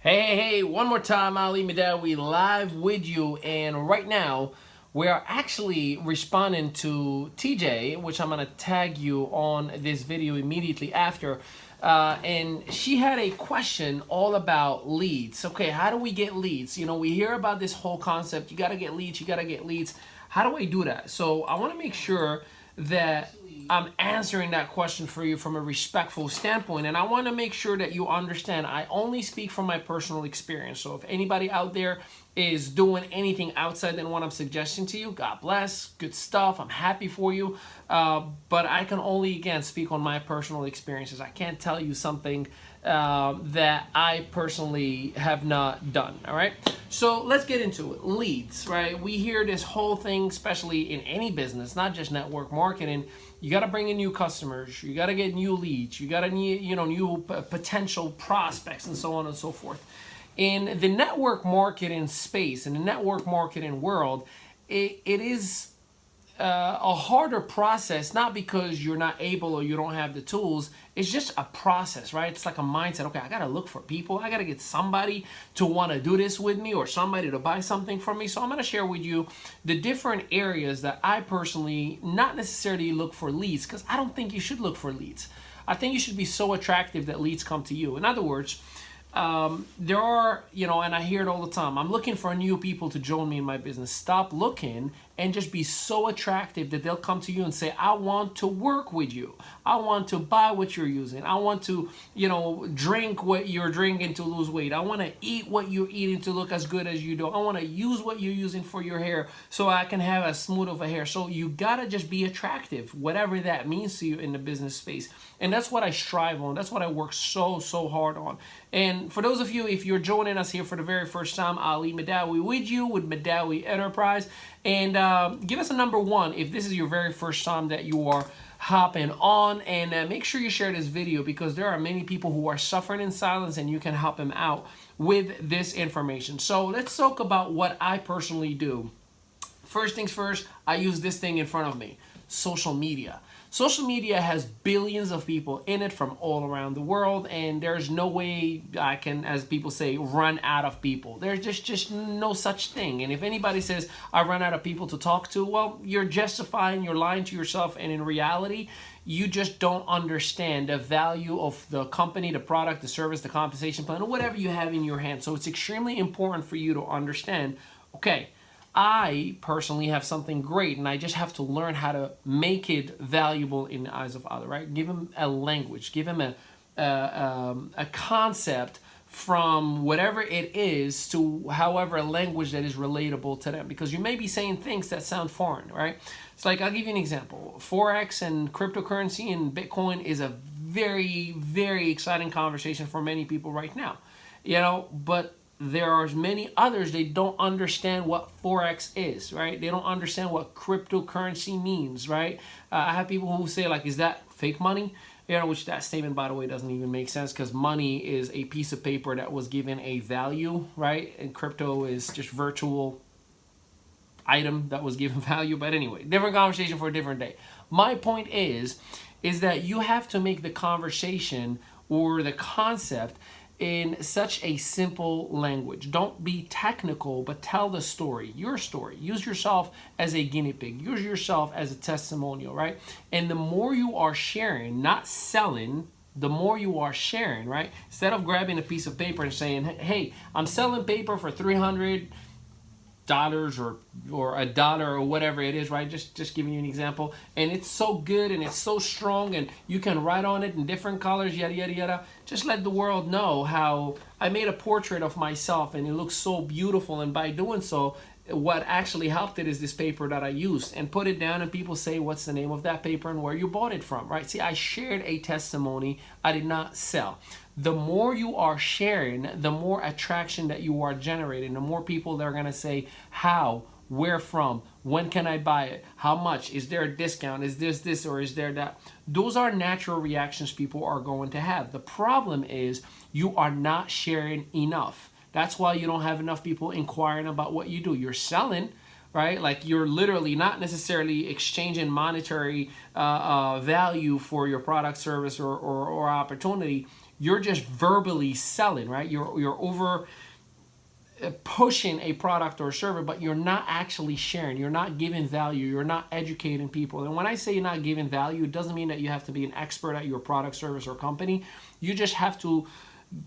Hey, one more time, Ali Madawi live with you. And right now, we are actually responding to TJ, which I'm going to tag you on this video immediately after. And she had a question all about leads. Okay, how do we get leads? You know, we hear about this whole concept. You got to get leads, you got to get leads. How do I do that? So I want to make sure that I'm answering that question for you from a respectful standpoint. And I want to make sure that you understand I only speak from my personal experience. So if anybody out there is doing anything outside than what I'm suggesting to you, God bless, good stuff. I'm happy for you. But I can only, again, speak on my personal experiences. I can't tell you something that I personally have not done. All right. So let's get into it. Leads, right? We hear this whole thing, especially in any business, not just network marketing. You got to bring in new customers. You got to get new leads. You got to need, new potential prospects and so on and so forth. In the network marketing space, in the network marketing world, it is a harder process, not because you're not able or you don't have the tools. It's just a process, right? It's like a mindset. Okay, I gotta look for people. I gotta get somebody to want to do this with me or somebody to buy something from me. So I'm gonna share with you the different areas that I personally not necessarily look for leads, because I don't think you should look for leads. I think you should be so attractive that leads come to you. In other words, there are, and I hear it all the time. I'm looking for new people to join me in my business. Stop looking and just be so attractive that they'll come to you and say, I want to work with you. I want to buy what you're using. I want to, drink what you're drinking to lose weight. I want to eat what you're eating to look as good as you do. I want to use what you're using for your hair so I can have as smooth of a hair. So you gotta just be attractive, whatever that means to you in the business space. And that's what I strive on. That's what I work so hard on. And for those of you, if you're joining us here for the very first time, Ali Madawi with you with Madawi Enterprise. And give us a number one if this is your very first time that you are hopping on. And make sure you share this video, because there are many people who are suffering in silence and you can help them out with this information. So let's talk about what I personally do. First things first, I use this thing in front of me, social media. Social media has billions of people in it from all around the world, and there's no way I can, as people say, run out of people. There's just no such thing. And if anybody says I run out of people to talk to, well, you're justifying, you're lying to yourself, and in reality, you just don't understand the value of the company, the product, the service, the compensation plan, or whatever you have in your hand. So it's extremely important for you to understand, okay, I personally have something great, and I just have to learn how to make it valuable in the eyes of others, right? Give them a language, give them a concept from whatever it is to however a language that is relatable to them, because you may be saying things that sound foreign, right? It's like, I'll give you an example. Forex and cryptocurrency and Bitcoin is a very exciting conversation for many people right now, but there are many others, they don't understand what Forex is, right? They don't understand what cryptocurrency means, right? I have people who say, like, is that fake money? Which that statement, by the way, doesn't even make sense, because money is a piece of paper that was given a value, right? And crypto is just virtual item that was given value. But anyway, different conversation for a different day. My point is that you have to make the conversation or the concept in such a simple language. Don't be technical, but tell the story, your story. Use yourself as a guinea pig. Use yourself as a testimonial, right? And the more you are sharing, not selling, the more you are sharing, right? Instead of grabbing a piece of paper and saying, hey, I'm selling paper for $300 or a dollar or whatever it is, right? Just giving you an example. And it's so good and it's so strong and you can write on it in different colors, yada yada yada. Just let the world know how I made a portrait of myself and it looks so beautiful, and by doing so, what actually helped it is this paper that I used, and put it down and people say, what's the name of that paper and where you bought it from, right? See, I shared a testimony. I did not sell. The more you are sharing, the more attraction that you are generating, the more people that are going to say, how, where from, when can I buy it, how much, is there a discount, is this or is there that? Those are natural reactions people are going to have. The problem is you are not sharing enough. That's why you don't have enough people inquiring about what you do. You're selling, right? Like, you're literally not necessarily exchanging monetary value for your product, service, or opportunity. you're just verbally selling, right? You're over pushing a product or service, but you're not actually sharing. You're not giving value. You're not educating people. And when I say you're not giving value, it doesn't mean that you have to be an expert at your product, service, or company. You just have to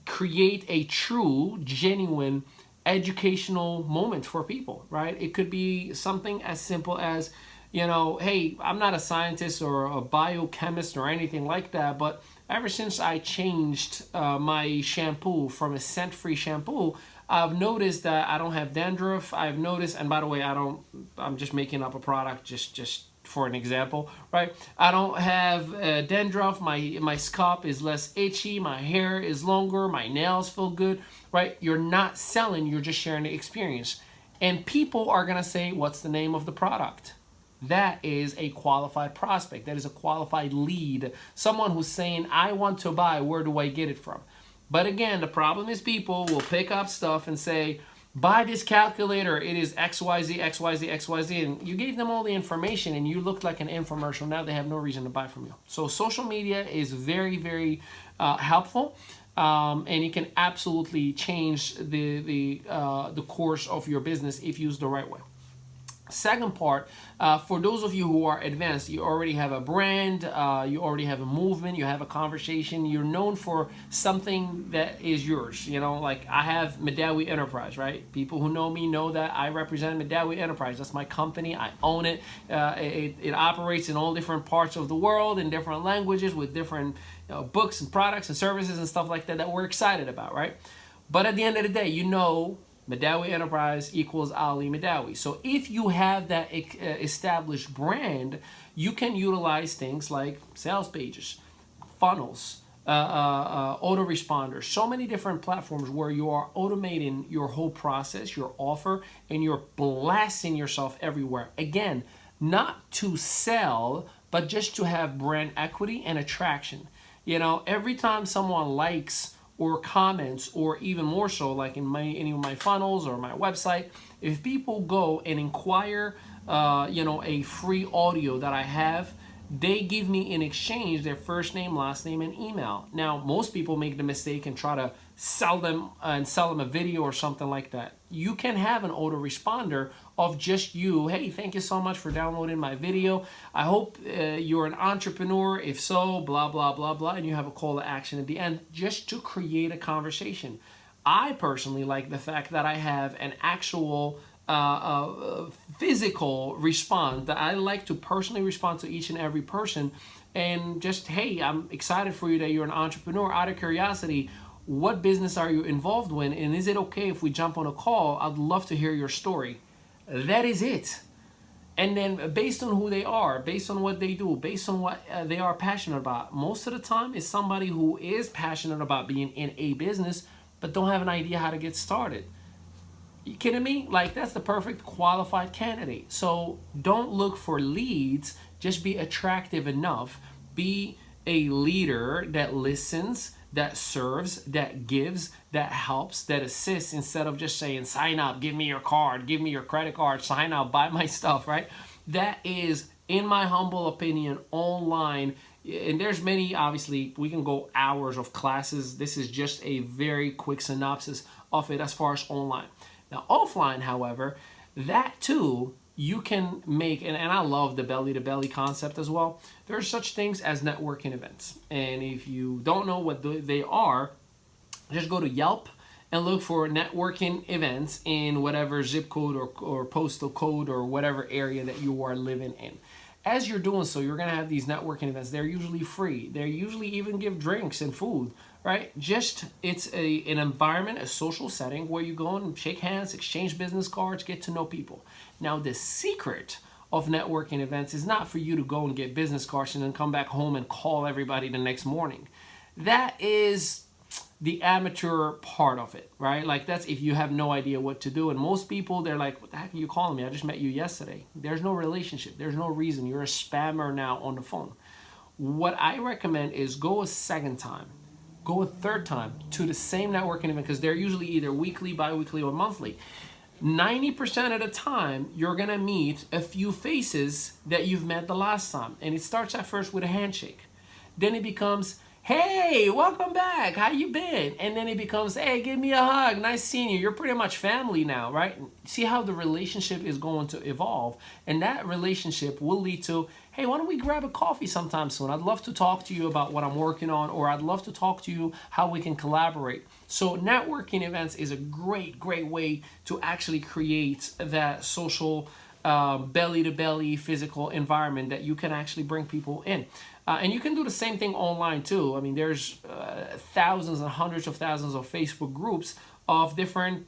create a true, genuine educational moment for people, right? It could be something as simple as, you know, hey, I'm not a scientist or a biochemist or anything like that, but ever since I changed my shampoo from a scent-free shampoo, I've noticed that I don't have dandruff. I've noticed, and by the way, I'm just making up a product just for an example, right? I don't have dandruff. My scalp is less itchy. My hair is longer. My nails feel good, right? You're not selling. You're just sharing the experience. And people are going to say, what's the name of the product? That is a qualified prospect. That is a qualified lead. Someone who's saying, I want to buy. Where do I get it from? But again, the problem is people will pick up stuff and say, buy this calculator. It is XYZ, XYZ, XYZ. And you gave them all the information and you looked like an infomercial. Now they have no reason to buy from you. So social media is very, very helpful. And it can absolutely change the course of your business if used the right way. Second part, for those of you who are advanced, you already have a brand, you already have a movement, you have a conversation, you're known for something that is yours. You know, like I have Madawi Enterprise, right? People who know me know that I represent Madawi Enterprise. That's my company. I own it. It operates in all different parts of the world, in different languages, with different books and products and services and stuff like that that we're excited about, right? But at the end of the day, you know, Madawi Enterprise equals Ali Madawi. So if you have that established brand, you can utilize things like sales pages, funnels, autoresponders, so many different platforms where you are automating your whole process, your offer, and you're blasting yourself everywhere. Again, not to sell, but just to have brand equity and attraction. You know, every time someone likes or comments, or even more so, like in any of my funnels or my website, if people go and inquire, a free audio that I have, they give me in exchange their first name, last name, and email. Now, most people make the mistake and try to sell them a video or something like that. You can have an autoresponder of just you. Hey, thank you so much for downloading my video. I hope you're an entrepreneur. If so, blah, blah, blah, blah. And you have a call to action at the end just to create a conversation. I personally like the fact that I have an actual physical response, that I like to personally respond to each and every person and just, hey, I'm excited for you that you're an entrepreneur. Out of curiosity, what business are you involved with, and is it okay if we jump on a call? I'd love to hear your story. That is it. And then based on who they are, based on what they do, based on what they are passionate about, most of the time it's somebody who is passionate about being in a business but don't have an idea how to get started. You kidding me? Like, that's the perfect qualified candidate. So don't look for leads, just be attractive enough. Be a leader that listens, that serves, that gives, that helps, that assists, instead of just saying, sign up, give me your card, give me your credit card, sign up, buy my stuff, right? That is, in my humble opinion, online. And there's many, obviously, we can go hours of classes. This is just a very quick synopsis of it as far as online. Now, offline, however, that too, you can make, and I love the belly-to-belly concept as well. There are such things as networking events. And if you don't know what they are, just go to Yelp and look for networking events in whatever zip code or postal code or whatever area that you are living in. As you're doing so, you're going to have these networking events. They're usually free. They usually even give drinks and food, right? Just, it's an environment, a social setting where you go and shake hands, exchange business cards, get to know people. Now, the secret of networking events is not for you to go and get business cards and then come back home and call everybody the next morning. That is the amateur part of it, right? Like, that's if you have no idea what to do. And most people, they're like, what the heck are you calling me? I just met you yesterday. There's no relationship. There's no reason. You're a spammer now on the phone. What I recommend is go a second time, go a third time to the same networking event, because they're usually either weekly, bi-weekly, or monthly. 90% of the time, you're gonna meet a few faces that you've met the last time. And it starts at first with a handshake. Then it becomes, hey, welcome back. How you been? And then it becomes, hey, give me a hug. Nice seeing you. You're pretty much family now, right? See how the relationship is going to evolve. And that relationship will lead to, hey, why don't we grab a coffee sometime soon? I'd love to talk to you about what I'm working on, or I'd love to talk to you how we can collaborate. So networking events is a great way to actually create that social belly to belly physical environment that you can actually bring people in. And you can do the same thing online too. I mean, there's thousands and hundreds of thousands of Facebook groups of different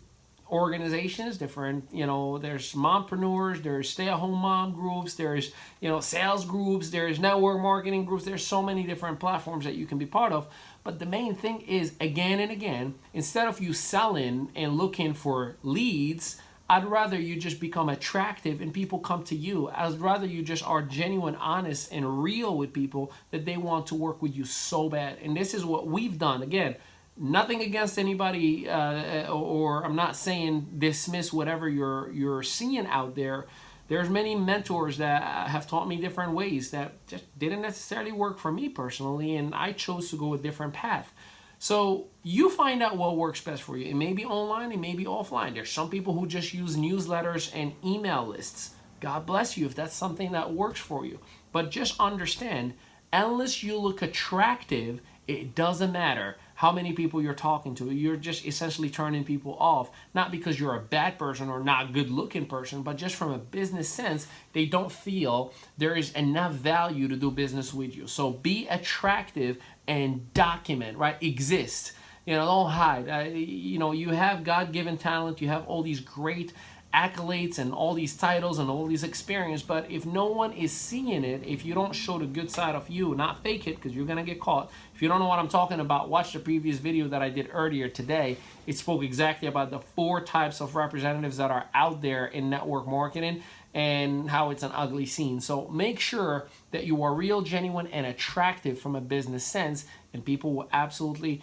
organizations, different, there's mompreneurs, there's stay-at-home mom groups, there's, sales groups, there's network marketing groups. There's so many different platforms that you can be part of. But the main thing is, again and again, instead of you selling and looking for leads, I'd rather you just become attractive and people come to you. I'd rather you just are genuine, honest, and real with people that they want to work with you so bad. And this is what we've done. Again, nothing against anybody, or I'm not saying dismiss whatever you're seeing out there. There's many mentors that have taught me different ways that just didn't necessarily work for me personally, and I chose to go a different path. So you find out what works best for you. It may be online, it may be offline. There's some people who just use newsletters and email lists. God bless you if that's something that works for you. But just understand, unless you look attractive, it doesn't matter how many people you're talking to. You're just essentially turning people off, not because you're a bad person or not good looking person, but just from a business sense, they don't feel there is enough value to do business with you. So be attractive and document, right? Exist. Don't hide. You have God-given talent. You have all these great accolades and all these titles and all these experience, but if no one is seeing it, if you don't show the good side of you, not fake it, because you're gonna get caught. If you don't know what I'm talking about, watch the previous video that I did earlier today. It spoke exactly about the 4 types of representatives that are out there in network marketing and how it's an ugly scene. So make sure that you are real, genuine, and attractive from a business sense, and people will absolutely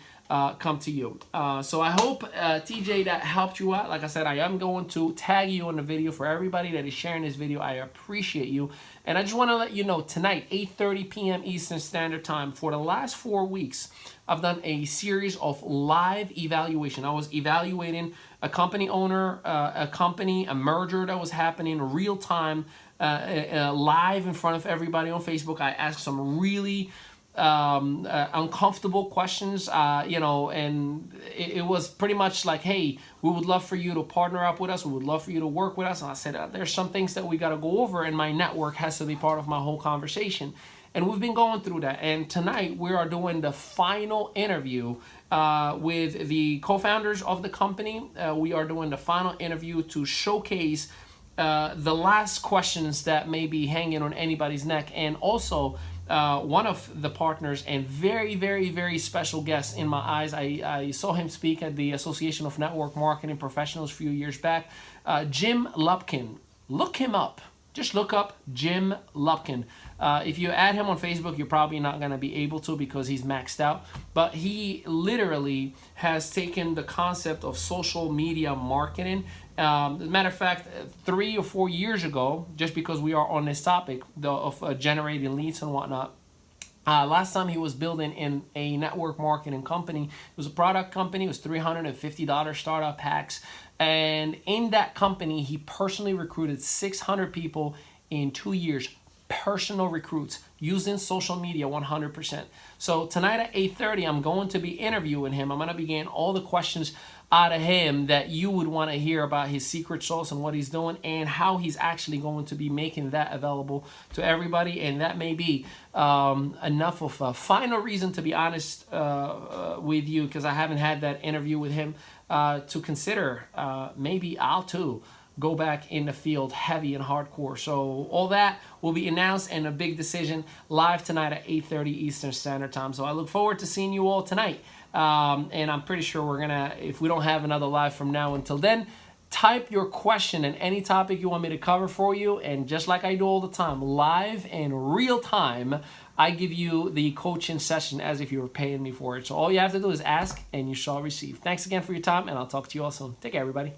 come to you. So I hope, TJ, that helped you out. Like I said, I am going to tag you on the video. For everybody that is sharing this video, I appreciate you. And I just want to let you know, tonight, 8:30 p.m. Eastern Standard Time, for the last 4 weeks, I've done a series of live evaluation. I was evaluating a company owner, a merger that was happening real time, live in front of everybody on Facebook. I asked some really uncomfortable questions, and it was pretty much like, hey, we would love for you to partner up with us. We would love for you to work with us. And I said, there's some things that we got to go over, and my network has to be part of my whole conversation. And we've been going through that. And tonight we are doing the final interview with the co-founders of the company. We are doing the final interview to showcase the last questions that may be hanging on anybody's neck. And also, one of the partners and very special guest in my eyes, I saw him speak at the Association of Network Marketing Professionals a few years back, Jim Lupkin. Look him up. Just look up Jim Lupkin. If you add him on Facebook, you're probably not going to be able to because he's maxed out. But he literally has taken the concept of social media marketing. As a matter of fact, 3 or 4 years ago, just because we are on this topic of generating leads and whatnot, last time he was building in a network marketing company. It was a product company. It was $350 startup packs. And in that company, he personally recruited 600 people in 2 years. Personal recruits using social media 100%. So tonight at 8:30, I'm going to be interviewing him. I'm going to be getting all the questions out of him that you would want to hear about his secret sauce and what he's doing and how he's actually going to be making that available to everybody. And that may be enough of a final reason, to be honest with you, because I haven't had that interview with him, to consider maybe I'll too go back in the field heavy and hardcore. So all that will be announced and a big decision live tonight at 8:30 Eastern Standard Time. So I look forward to seeing you all tonight. And I'm pretty sure we're gonna, if we don't have another live from now until then, type your question and any topic you want me to cover for you. And just like I do all the time, live and real time, I give you the coaching session as if you were paying me for it. So all you have to do is ask and you shall receive. Thanks again for your time, and I'll talk to you all soon. Take care, everybody.